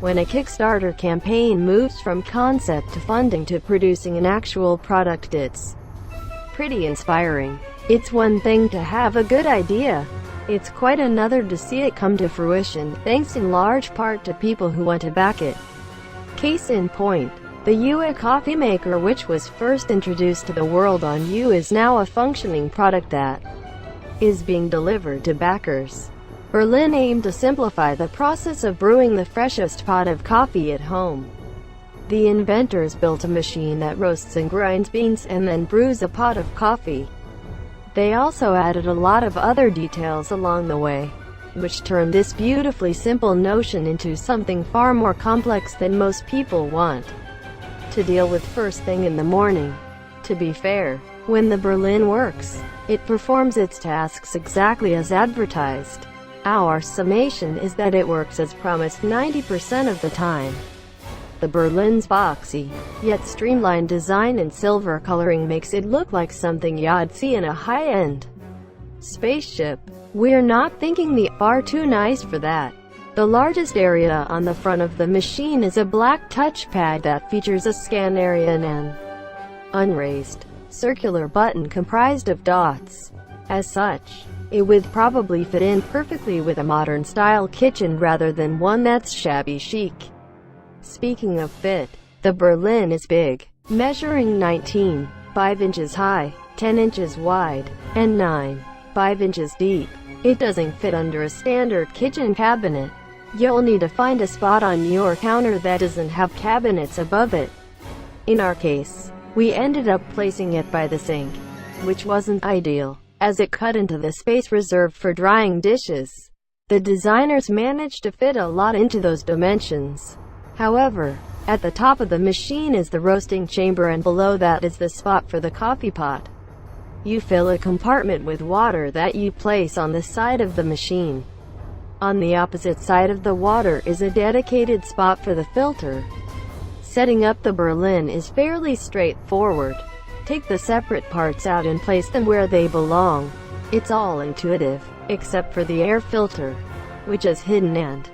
when a Kickstarter campaign moves from concept to funding to producing an actual product. It's pretty inspiring. It's one thing to have a good idea. It's quite another to see it come to fruition, thanks in large part to people who want to back it. Case in point, the UE coffee maker, which was first introduced to the world on UE, is now a functioning product that is being delivered to backers. Berlin aimed to simplify the process of brewing the freshest pot of coffee at home. The inventors built a machine that roasts and grinds beans and then brews a pot of coffee. They also added a lot of other details along the way, which turned this beautifully simple notion into something far more complex than most people want to deal with first thing in the morning. To be fair, when the Berlin works, it performs its tasks exactly as advertised. Our summation is that it works as promised 90% of the time. The Berlin's boxy, yet streamlined design and silver coloring makes it look like something you'd see in a high-end spaceship. We're not thinking the far too nice for that. The largest area on the front of the machine is a black touchpad that features a scan area and an unraised, circular button comprised of dots. As such, it would probably fit in perfectly with a modern-style kitchen rather than one that's shabby chic. Speaking of fit, the Berlin is big, measuring 19.5 inches high, 10 inches wide, and 9.5 inches deep. It doesn't fit under a standard kitchen cabinet. You'll need to find a spot on your counter that doesn't have cabinets above it. In our case, we ended up placing it by the sink, which wasn't ideal, as it cut into the space reserved for drying dishes. The designers managed to fit a lot into those dimensions. However, at the top of the machine is the roasting chamber, and below that is the spot for the coffee pot. You fill a compartment with water that you place on the side of the machine. On the opposite side of the water is a dedicated spot for the filter. Setting up the Berlin is fairly straightforward. Take the separate parts out and place them where they belong. It's all intuitive, except for the air filter, which is hidden and